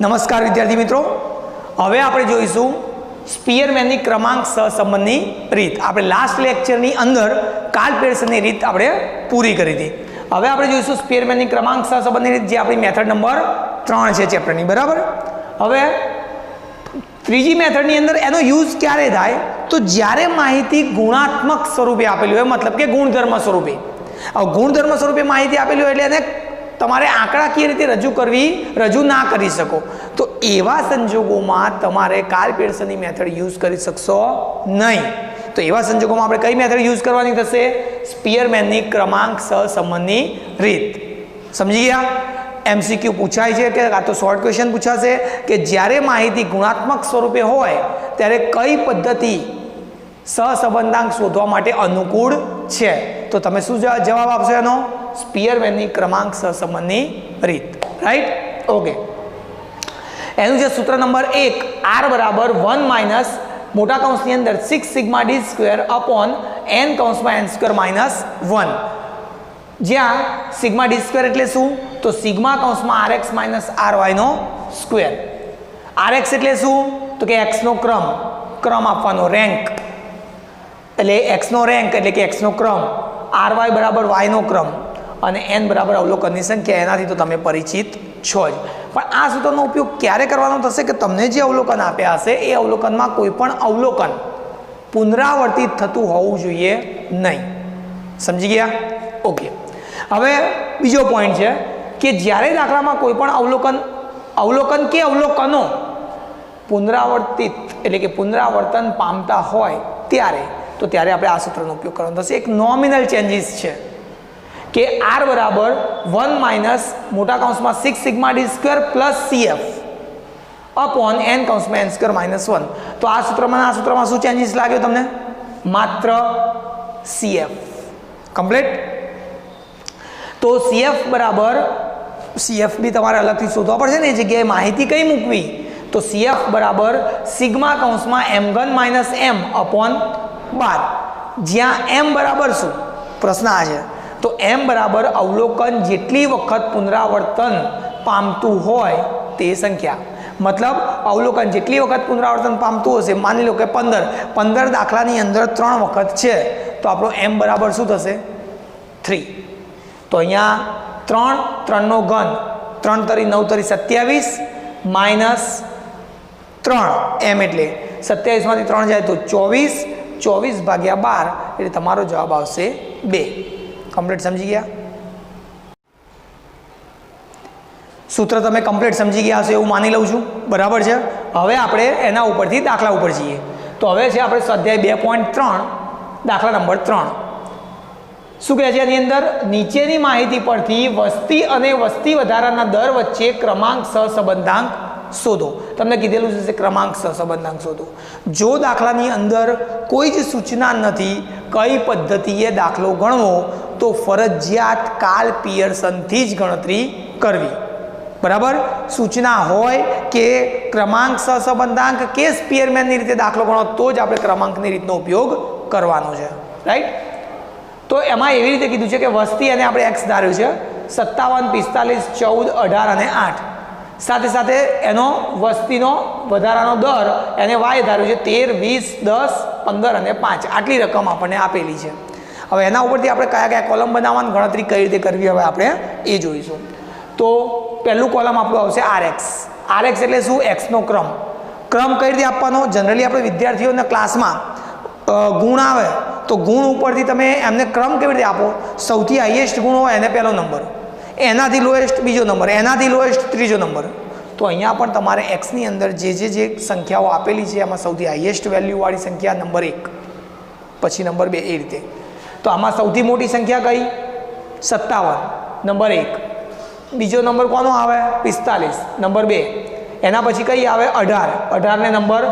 નમસ્કાર વિદ્યાર્થી મિત્રો, હવે આપણે જોઈશું સ્પીયરમેનની ક્રમાંક સહસંબંધની રીત. આપણે લાસ્ટ લેક્ચરની અંદર કાર્લ પિયર્સનની રીત આપણે પૂરી કરી હતી. હવે આપણે જોઈશું સ્પીયરમેનની ક્રમાંક સહસંબંધની રીત, જે આપણી મેથડ નંબર 3 છે ચેપ્ટરની. બરાબર. હવે ત્રીજી મેથડની અંદર એનો યુઝ ક્યારે થાય તો જ્યારે માહિતી ગુણાત્મક સ્વરૂપે આપેલી હોય, મતલબ કે ગુણધર્મ સ્વરૂપે. ગુણધર્મ સ્વરૂપે માહિતી આપેલી હોય એટલે એને તમારે આંકડાકીય રીતે રજૂ ના કરી શકો. તો એવા સંજોગોમાં તમારે કાર્લ પિયર્સનની મેથડ યુઝ કરી શકશો નહીં. તો એવા સંજોગોમાં આપણે કઈ મેથડ યુઝ કરવાની થશે? સ્પીયરમેનની ક્રમાંક સહસંબંધની રીત. સમજી ગયા? એમસીક્યુ પૂછાય છે કે આ તો શોર્ટ ક્વેશ્ચન પૂછાશે કે જ્યારે માહિતી ગુણાત્મક સ્વરૂપે હોય ત્યારે કઈ પદ્ધતિ સહસંબંધાંક શોધવા માટે અનુકૂળ છે? તો તમે શું જવાબ આપશો એનો? સ્પીયરમેનની ક્રમાંક સહસંબંધની રીત. રાઈટ? ઓકે. એનું જે સૂત્ર નંબર 1, r બરાબર 1 માઇનસ મોટા કૌંસની અંદર 6 sigma D square upon n કૌંસમાં n સ્ક્વેર માઇનસ 1, જ્યાં સિગ્મા ડી સ્ક્વેર એટલે શું? તો સિગ્મા કૌંસમાં rx માઇનસ ry નો સ્ક્વેર. rx એટલે શું? તો કે x નો ક્રમ આપવાનો, રેન્ક. એટલે x નો રેન્ક એટલે કે x નો ક્રમ, ry બરાબર y નો ક્રમ અને n બરાબર અવલોકનની સંખ્યા. એનાથી તો તમે પરિચિત છો જ. પણ આ સૂત્રનો ઉપયોગ ક્યારે કરવાનો થશે કે તમને જે અવલોકન આપ્યા હશે એ અવલોકનમાં કોઈ પણ અવલોકન પુનરાવર્તિત થતું હોવું જોઈએ નહીં. સમજી ગયા? ઓકે. હવે બીજો પોઈન્ટ છે કે જ્યારે દાખલામાં કોઈ પણ અવલોકન કે અવલોકનો પુનરાવર્તિત એટલે કે પુનરાવર્તન પામતા હોય ત્યારે આપણે આ સૂત્રનો ઉપયોગ કરવાનો થશે. એક નોમિનલ ચેન્જીસ છે કે r બરાબર 1 માઇનસ મોટા કૌંસમાં 6 sigma D square plus cf upon n કૌંસમાં n સ્ક્વેર માઇનસ 1. તો આ સૂત્રમાં શું ચેન્જીસ લાગ્યો તમને? માત્ર cf. કમ્પ્લીટ. તો cf બી તમારે અલગથી શોધવા પડશે ને, એ જગ્યાએ માહિતી કઈ મૂકવી? તો cf બરાબર સિગ્મા કૌંસમાં m3 માઇનસ m અપોન 12, જ્યાં m બરાબર શું? પ્રશ્ન આ છે. તો m બરાબર અવલોકન જેટલી વખત પુનરાવર્તન પામતું હોય તે સંખ્યા. મતલબ અવલોકન જેટલી વખત પુનરાવર્તન પામતું હશે, માની લો કે 15 દાખલાની અંદર 3 વખત છે, તો આપણો m બરાબર શું થશે? 3. તો અહીંયા 3 નો ઘન, 3 તરી 9 તરી 27 માઇનસ 3 m એટલે 27 માંથી 3 જાય તો 24 ભાગ્યા 12 એટલે તમારો જવાબ આવશે 2. કમ્પ્લીટ. સમજી ગયા? સૂત્ર તમે કમ્પ્લીટ સમજી ગયા હશો એવું માની લઉં છું. બરાબર છે. હવે આપણે એના ઉપરથી દાખલા ઉપર જઈએ. તો હવે છે આપણે સ્વાધ્યાય 2.3 દાખલા નંબર 3. શું કહે છે એની અંદર? નીચેની માહિતી પરથી વસ્તી અને વસ્તી વધારાના દર વચ્ચે ક્રમાંક સહસંબંધાંક શોધો. તમને કીધેલું છે ક્રમાંક સહસંબંધાંક શોધો. જો દાખલાની અંદર કોઈ જ સૂચના નથી કઈ પદ્ધતિએ દાખલો ગણવો, તો ફરજિયાત કાર્લ પિયર્સનથી જ ગણતરી કરવી. બરાબર. સૂચના હોય કે ક્રમાંક સહસંબંધાંક કે સ્પીયરમેનની રીતે દાખલો ગણો તો જ આપણે ક્રમાંકની રીતનો ઉપયોગ કરવાનો છે. રાઈટ? તો એમાં એવી રીતે કીધું છે કે વસ્તી અને આપણે x ધાર્યું છે 57, 45, 14, 18 અને 8. સાથે સાથે એનો વસ્તીનો વધારાનો દર એને y ધાર્યું છે 13, 20, 10, 15 અને 5. આટલી રકમ આપણને આપેલી છે. હવે એના ઉપરથી આપણે કયા કોલમ બનાવવાની, ગણતરી કઈ રીતે કરવી હવે આપણે એ જોઈશું. તો પહેલું કોલમ આપણું આવશે rx. rx એટલે શું? x નો ક્રમ કઈ રીતે આપવાનો? જનરલી આપણે વિદ્યાર્થીઓના ક્લાસમાં ગુણ આવે તો ગુણ ઉપરથી તમે એમને ક્રમ કેવી રીતે આપો? સૌથી હાઈએસ્ટ ગુણ હોય એને પહેલો નંબર, એનાથી લોએસ્ટ બીજો નંબર, એનાથી લોએસ્ટ ત્રીજો નંબર. તો અહીંયા પણ તમારે એક્સની અંદર જે સંખ્યાઓ આપેલી છે એમાં સૌથી હાઈએસ્ટ વેલ્યુવાળી સંખ્યા નંબર 1, પછી નંબર 2, એ રીતે. તો આમાં સૌથી મોટી સંખ્યા કઈ? 57, નંબર 1. બીજો નંબર કોનો આવે? 45, નંબર 2. એના પછી કઈ આવે? 18 ને નંબર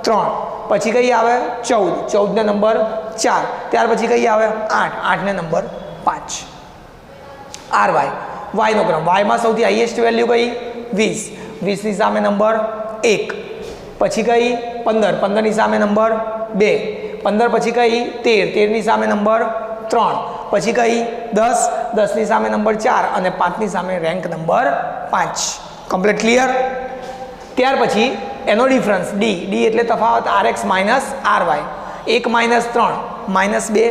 3. પછી કઈ આવે? 14 ને નંબર 4. ત્યાર પછી કઈ આવે? 8 ને નંબર 5. ry નો ક્રમ. વાયમાં સૌથી હાઈએસ્ટ વેલ્યુ કઈ? 20 ની સામે નંબર 1. પછી કઈ? 15 ની સામે નંબર 2. 15 પછી કઈ? 13 ની સામે નંબર 3. પછી કઈ? 10 ની સામે નંબર 4 અને 5 ની સામે રેન્ક નંબર 5. Complete clear? ત્યાર પછી એનો ડિફરન્સ ડી, ડી એટલે તફાવત RX minus RY, 1 minus 3 minus 2,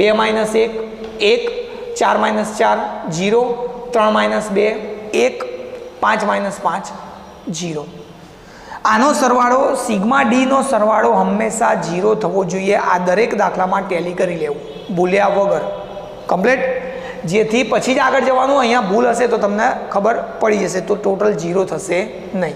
2 minus 1 1, 4 minus 4 0, 3 minus 2 1, 5 minus 5 0. આનો સરવાળો સિગ્મા ડીનો સરવાળો હંમેશા 0 થવો જોઈએ. આ દરેક દાખલામાં ટેલી કરી લેવું ભૂલ્યા વગર, કમ્પ્લીટ. જેથી પછી જ આગળ જવાનું. અહીંયા ભૂલ હશે તો તમને ખબર પડી જશે, તો ટોટલ 0 થશે નહીં.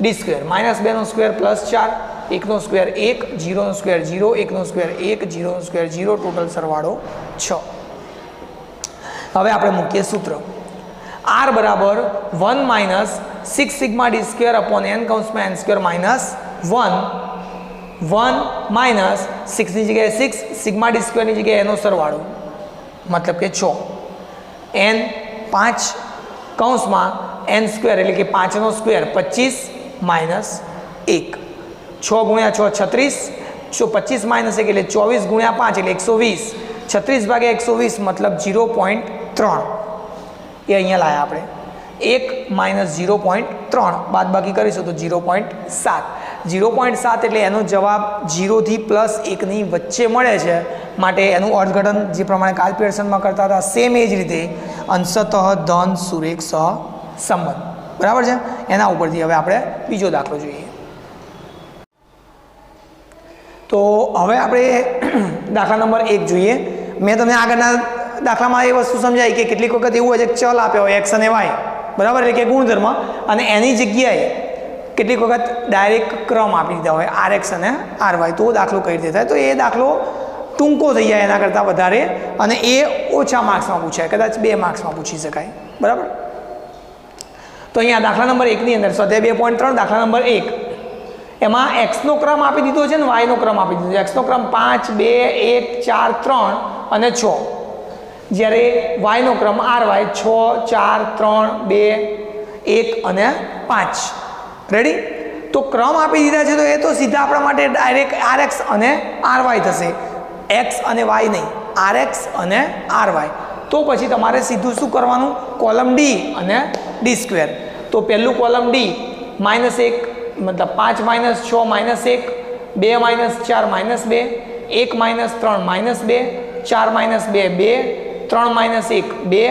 ડી સ્ક્વેર માઇનસ 2નો સ્ક્વેર પ્લસ 4, 1નો સ્ક્વેર 1, 0નો સ્ક્વેર 0, 1નો સ્ક્વેર 1, 0નો સ્ક્વેર 0, ટોટલ સરવાળો 6. હવે આપણે મૂકીએ સૂત્ર. R બરાબર 1 minus 6 sigma D square upon n કૌંસમાં n સ્ક્વેર માઇનસ 1, 1 માઇનસ 6ની જગ્યાએ 6, સિગ્મા ડી સ્ક્વેરની જગ્યાએ એનો સરવાળો મતલબ કે 6, n 5 કૌંસમાં n સ્ક્વેર એટલે કે 5નો સ્ક્વેર 25 માઇનસ 1, 6 ગુણ્યા 6 36, 25 માઇનસ 1 એટલે 24 ગુણ્યા 5 એટલે 120, 36 ભાગ્યા 120 મતલબ 0.3. એ અહીંયા લાયા આપણે. 1 માઇનસ 0.3 બાદ બાકી કરીશું તો 0.7. 0.7 એટલે એનો જવાબ 0થી પ્લસ 1ની વચ્ચે મળે છે. માટે એનું અર્થઘટન જે પ્રમાણે કાલ પિયર્સનમાં કરતા હતા સેમ એ જ રીતે અંશતઃ ધન સુરેખ સહસંબંધ. બરાબર છે. એના ઉપરથી હવે આપણે બીજો દાખલો જોઈએ. તો હવે આપણે દાખલા નંબર 1 જોઈએ. મેં તમને આગળના દાખલામાં એ વસ્તુ સમજાવી કે કેટલીક વખત એવું હોય છે ચલ આપ્યો હોય એક્સ અને વાય, બરાબર, એટલે કે ગુણધર્મ, અને એની જગ્યાએ કેટલીક વખત ડાયરેક્ટ ક્રમ આપી દીધા હોય RX અને RY, તો દાખલો કઈ રીતે થાય. તો એ દાખલો ટૂંકો થઈ જાય એના કરતાં વધારે, અને એ ઓછા માર્ક્સમાં પૂછાય, કદાચ 2 માર્ક્સમાં પૂછી શકાય. બરાબર. તો અહીંયા દાખલા નંબર 1ની અંદર સ્વાધ્યાય 2.3 દાખલા નંબર 1 એમાં એક્સનો ક્રમ આપી દીધો છે ને વાયનો ક્રમ આપી દીધો છે. એક્સનો ક્રમ 5 2 1 4 3 અને 6, જ્યારે વાયનો ક્રમ RY 6 4 3 2 1 અને 5. રેડી. તો ક્રમ આપી દીધા છે તો એ તો સીધા આપણા માટે ડાયરેક્ટ RX અને RY થશે, એક્સ અને વાય નહીં, RX અને RY. તો પછી તમારે સીધું શું કરવાનું, કોલમ ડી અને ડી સ્ક્વેર. તો પહેલું કોલમ ડી -1 મતલબ 5 minus 6 minus 1, 2 minus 4 minus 2, 1 minus 3 minus 2, 4 minus 2 2, 3 minus 1 2,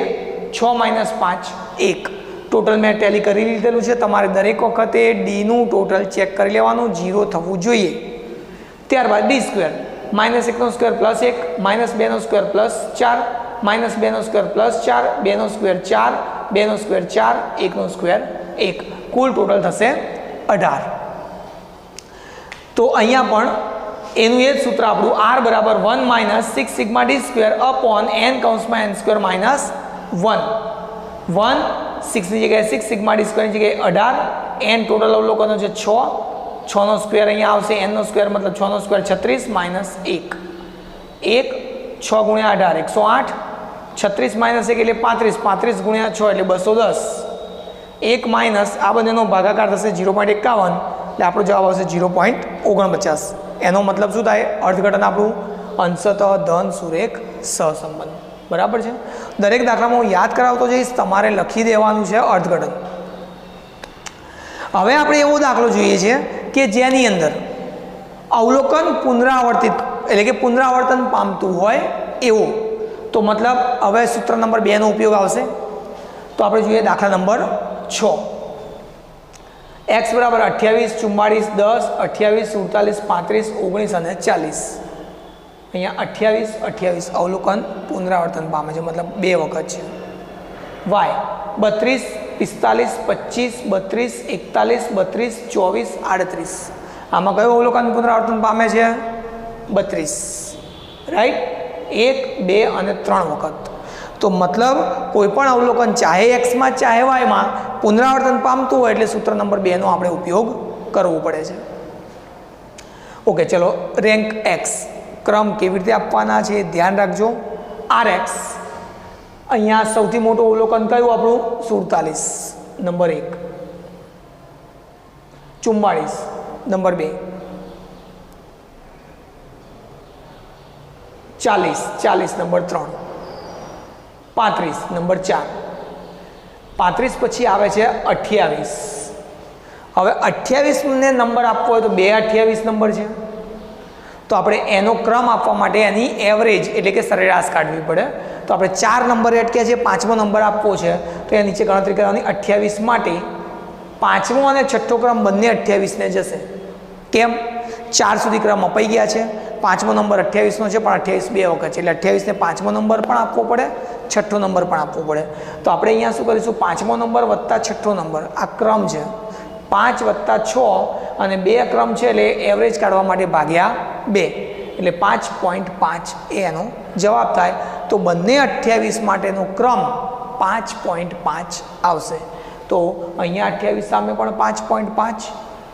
6 minus 5 1. Total મેં ટેલી કરી લીધેલું છે. તમારે દરેક વખતે ડીનું ટોટલ ચેક કરી લેવાનું, 0 થવું જોઈએ. ત્યારબાદ ડી સ્ક્વેર -1નો સ્ક્વેર પ્લસ 1, -2નો સ્ક્વેર પ્લસ 4, -2નો સ્ક્વેર પ્લસ 4, 2નો સ્ક્વેર 4, 2નો સ્ક્વેર 4, 1નો સ્ક્વેર 1, કુલ ટોટલ થશે 18. તો અહીંયા પણ એનું એ જ સૂત્ર આપણું R બરાબર 1 minus 6 sigma D square upon n કૌંસમાં n સ્ક્વેર માઇનસ 1, 1 6ની જગ્યાએ 6, સિગ્મા ડી સ્ક્વેરની જગ્યાએ 18, n ટોટલ અવલોકનો છે 6, 6નો સ્ક્વેર અહીંયા આવશે, nનો સ્ક્વેર મતલબ 6નો સ્ક્વેર 36 માઇનસ 1, 1 6 ગુણ્યા 18 108, 36 માઇનસ 1 એટલે 35, 35 ગુણ્યા 6 એટલે 210, 1 માઇનસ આ બંનેનો ભાગાકાર થશે 0.51, એટલે આપણો જવાબ આવશે 0.49. એનો મતલબ શું થાય, અર્થઘટન આપણું અંશતઃ ધન સુરેખ સહસંબંધ. બરાબર છે. દરેક દાખલામાં હું યાદ કરાવતો જઈશ, તમારે લખી દેવાનું છે અર્થઘટન. હવે આપણે એવો દાખલો જોઈએ છે કે જેની અંદર અવલોકન પુનરાવર્તિત એટલે કે પુનરાવર્તન પામતું હોય એવો. તો મતલબ હવે સૂત્ર નંબર 2 નો ઉપયોગ આવશે. તો આપણે જોઈએ દાખલા નંબર 6. x બરાબર 28 44 10 28 47 35 19 અને 40. અહીંયા 28 28 અવલોકન પુનરાવર્તન પામે છે, મતલબ 2 વખત છે. y 32 45 25 32 41 32 24 38. આમાં કયું અવલોકન પુનરાવર્તન પામે છે, 32. રાઈટ. 1 2 અને 3 વખત. તો મતલબ કોઈ પણ અવલોકન ચાહે એક્સમાં ચાહે વાયમાં પુનરાવર્તન પામતું હોય એટલે સૂત્ર નંબર 2 નો આપણે ઉપયોગ કરવો પડે છે. ઓકે, ચલો રેન્ક એક્સ ક્રમ કેવી રીતે આપવાના છે ધ્યાન રાખજો. RX અહીંયા સૌથી મોટું અવલોકન કયું આપણું 47 નંબર 1, 44 નંબર 2, 40 નંબર 3, 35 નંબર 4, 35 પછી આવે છે 28, હવે 28 ને નંબર આપવો હોય તો 2 28 નંબર છે, તો આપણે એનો ક્રમ આપવા માટે એની એવરેજ એટલે કે સરેરાશ કાઢવી પડે. તો આપણે 4 નંબર અટક્યા છે, 5મો નંબર આપવો છે, તો એ નીચે ગણતરી કરવાની. 28 માટે 5મો અને 6ઠ્ઠો ક્રમ બંને 28 ને જશે. કેમ? 4 સુધી ક્રમ અપાઈ ગયા છે, 5મો નંબર 28નો છે, પણ 28 બે વખત છે, એટલે 28 ને 5મો નંબર પણ આપવો પડે, 6ઠ્ઠો નંબર પણ આપવો પડે. તો આપણે અહીંયા શું કરીશું? 5મો નંબર વત્તા 6ઠ્ઠો નંબર, આ ક્રમ છે, 5 વત્તા 6 અને 2 ક્રમ છે, એટલે એવરેજ કાઢવા માટે ભાગ્યા 2, એટલે 5.5 એ એનો જવાબ થાય. તો બંને 28 માટેનો ક્રમ 5.5 આવશે. તો અહીંયા 28 સામે પણ 5.5,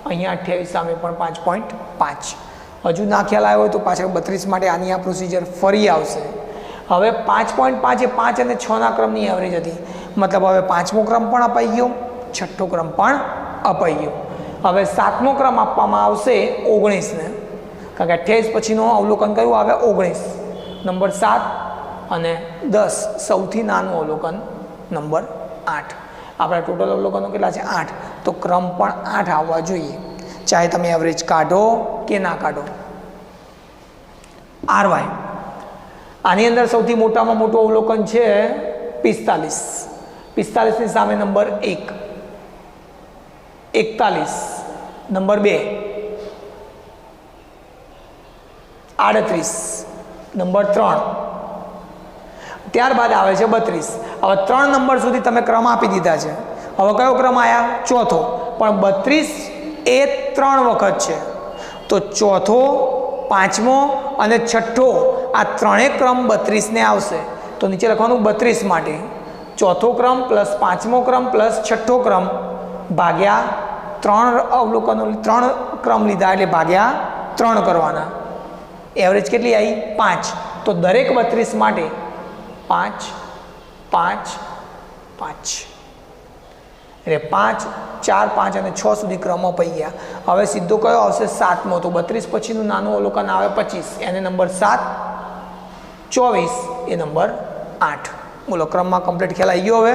અહીંયા 28 સામે પણ 5.5. હજુ ના ખ્યાલ આવ્યો હોય તો પાછળ 32 માટે આની આ પ્રોસિજર ફરી આવશે. હવે 5.5 એ 5 અને 6ના ક્રમની એવરેજ હતી, મતલબ હવે 5મો ક્રમ પણ અપાઈ ગયો, 6ઠ્ઠો ક્રમ પણ અપાઈ ગયો. હવે 7મો ક્રમ આપવામાં આવશે 19ને, કારણ કે 28 પછીનો અવલોકન કયું આવે? 19. નંબર 7 અને 10 સૌથી નાનું અવલોકન નંબર 8. આપણા ટોટલ અવલોકનો કેટલા છે? 8. તો ક્રમ પણ 8 આવવા જોઈએ, ચાહે તમે એવરેજ કાઢો કે ના કાઢો. RY આની અંદર સૌથી મોટામાં મોટું અવલોકન છે 45. 45ની સામે નંબર 1, 41, નંબર 2, 38, નંબર 3, ત્યારબાદ આવે છે 32. હવે 3 નંબર સુધી તમે ક્રમ આપી દીધા છે. હવે કયો ક્રમ આવ્યા? ચોથો. પણ 32 એ 3 વખત છે, તો ચોથો, 5મો અને 6ઠ્ઠો આ ત્રણેય ક્રમ 32ને આવશે. તો નીચે લખવાનું 32 માટે ચોથો ક્રમ પ્લસ 5મો ક્રમ પ્લસ 6ઠ્ઠો ક્રમ ભાગ્યા 3 અવલોકનો, 3 ક્રમ લીધા એટલે ભાગ્યા 3 કરવાના. એવરેજ કેટલી આવી? 5. તો દરેક 32 માટે 5, 5, 5, એટલે 5, 4, 5 અને 6 સુધી ક્રમો અપાઈ ગયા. હવે સીધો કયો આવશે? 7મો. તો 32 પછીનું નાનું અવલોકન આવે 25, એને નંબર 7, 24 એ નંબર 8. બોલો, ક્રમમાં કમ્પ્લીટ ખ્યાલ આવી ગયો. હવે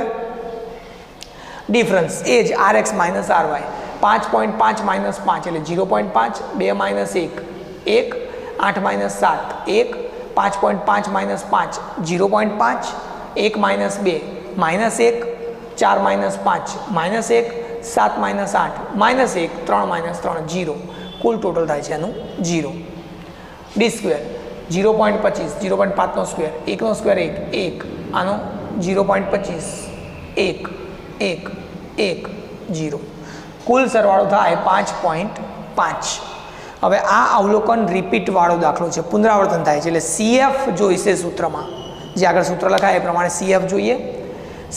ડિફરન્સ એ જ RX માઇનસ RY. 5.5 માઇનસ 5 એટલે 0.5, 2 minus 1, 1, 8 minus 7, 1, 5.5 minus 5, 0.5, 1 minus 2, minus 1, 4 minus 5, minus 1, 7 minus 8, minus 1, 3 minus 3, 0. કુલ ટોટલ થાય છે એનું 0. ડી સ્ક્વેર 0.25, 0.5નો સ્ક્વેર, 1નો સ્ક્વેર 1, 1, આનો 0.25, 1, 1, 1, 0. કુલ સરવાળો થાય 5.5. હવે આ અવલોકન રિપીટવાળો દાખલો છે, પુનરાવર્તન થાય છે, એટલે CF જોઈશે સૂત્રમાં. જે આગળ સૂત્ર લખાય એ પ્રમાણે CF જોઈએ.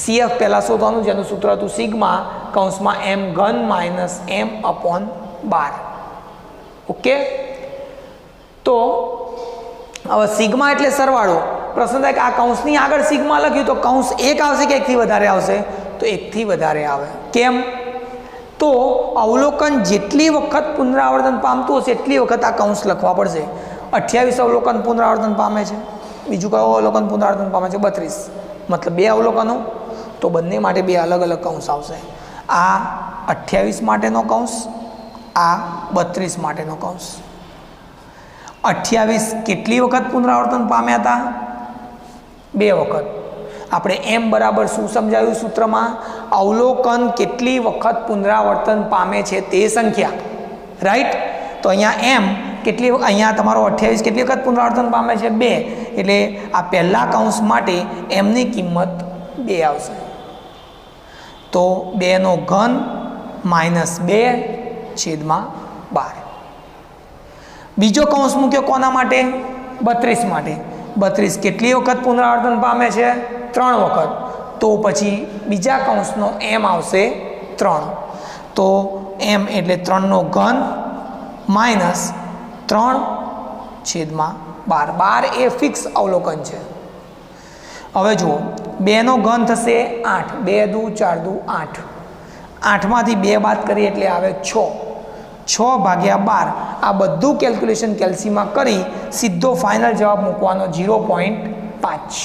CF પહેલાં શોધવાનું, જેનું સૂત્ર હતું સિગ્મા કૌંસમાં m3 માઇનસ m/12. ઓકે, તો હવે સિગ્મા એટલે સરવાળો. પ્રશ્ન થાય કે આ કૌંસની આગળ સિગ્મા લખ્યું તો કૌંસ 1 આવશે કે 1થી વધારે આવશે? તો 1થી વધારે આવે. કેમ? તો અવલોકન જેટલી વખત પુનરાવર્તન પામતું હશે એટલી વખત આ કૌંસ લખવા પડશે. 28 અવલોકન પુનરાવર્તન પામે છે, બીજું કયું અવલોકન પુનરાવર્તન પામે છે? 32. મતલબ 2 અવલોકનો, તો બંને માટે 2 અલગ અલગ કૌંસ આવશે. આ 28 માટેનો કૌંસ, આ 32 માટેનો કૌંસ. 28 કેટલી વખત પુનરાવર્તન પામ્યા હતા? 2 વખત. આપણે m બરાબર શું સમજાવ્યું સૂત્રમાં? અવલોકન કેટલી વખત પુનરાવર્તન પામે છે તે સંખ્યા, રાઈટ? તો અહીંયા m કેટલી, અહીંયા તમારો 28 કેટલી વખત પુનરાવર્તન પામે છે? 2. એટલે આ પહેલા કૌંસ માટે m ની કિંમત 2 આવશે. તો 2^3 માઇનસ 2/12. બીજો કૌંસ મૂક્યો કોના માટે? 32 માટે. 32 કેટલી વખત પુનરાવર્તન પામે છે? 3 વખત. તો પછી બીજા કૌંસનો m આવશે 3. તો m એટલે 3^3 માઇનસ 3/12. 12 એ ફિક્સ અવલોકન છે. હવે જુઓ, 2^3 થશે 8, 2 દુ 4 દુ 8, 8માંથી 2 બાદ કરીએ એટલે આવે 6, 6/12. આ બધું કેલ્ક્યુલેશન કેલ્સીમાં કરી સીધો ફાઇનલ જવાબ મૂકવાનો 0.5.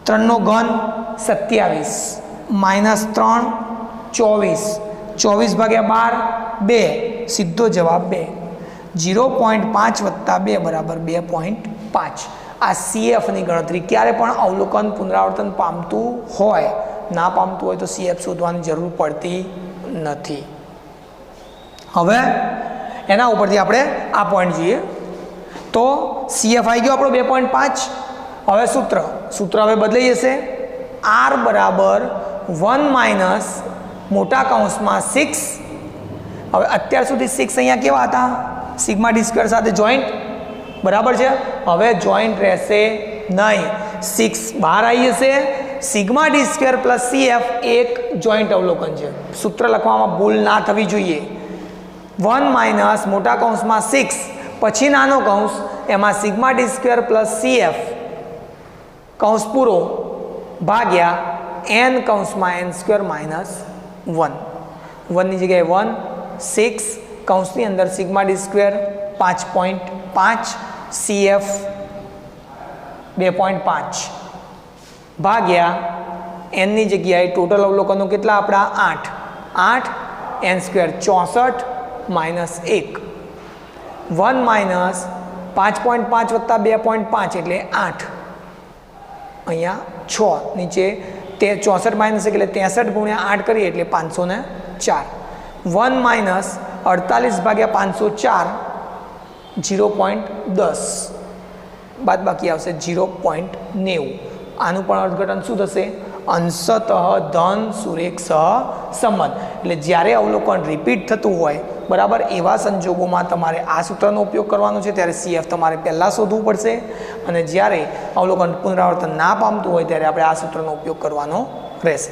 3^3 27, -3 24, 24/12 2 સીધો જવાબ 2. 0.5 + 2 બરાબર 2.5. આ CFની ગણતરી ક્યારે પણ અવલોકન પુનરાવર્તન પામતું હોય, ના પામતું હોય તો CF શોધવાની જરૂર પડતી નથી. હવે એના ઉપરથી આપણે આ પોઈન્ટ જોઈએ તો CF આવી ગયો આપણો 2.5. હવે સૂત્ર હવે બદલાઈ જશે. R બરાબર 1 - મોટા કૌંસમાં 6. હવે અત્યાર સુધી 6 અહીંયા કેવા હતા? સિગ્મા ડી સ્ક્વેર સાથે જોઈન્ટ, બરાબર છે. હવે જોઈન્ટ રહેશે નહીં, 6 બહાર આવી જશે. Sigma D square plus CF એક જોઈન્ટ અવલોકન છે. સૂત્ર લખવામાં ભૂલ ના થવી જોઈએ. 1 - મોટા કૌંસમાં 6 પછી નાનો કૌંસ, એમાં sigma D square plus CF કૌંસ પૂરો ભાગ્યા n કૌંસમાં n સ્ક્વેર માઇનસ 1. 1 ની જગ્યાએ 1, 6 કૌંસની અંદર સિગ્મા ડી સ્ક્વેર 5.5 CF 2.5 ભાગ્યા n ની જગ્યાએ ટોટલ અવલોકનો કેટલા આપણા 8 n સ્ક્વેર 64 માઇનસ 1. 1 - 5.5 + 2.5 એટલે 8. અહીંયા 6 નીચે તે 64 માઇનસ એટલે 63 × 8 કરીએ એટલે 504. 1 - 48/504 0.10 બાદ બાકી આવશે 0.90. આનું પણ અર્થઘટન શું થશે? અંશતઃ ધન સુરેખ સહસંબંધ. એટલે જ્યારે અવલોકન રિપીટ થતું હોય, બરાબર, એવા સંજોગોમાં તમારે આ સૂત્રનો ઉપયોગ કરવાનો છે. ત્યારે CF તમારે પહેલાં શોધવું પડશે, અને જ્યારે અવલોકન પુનરાવર્તન ના પામતું હોય ત્યારે આપણે આ સૂત્રનો ઉપયોગ કરવાનો રહેશે.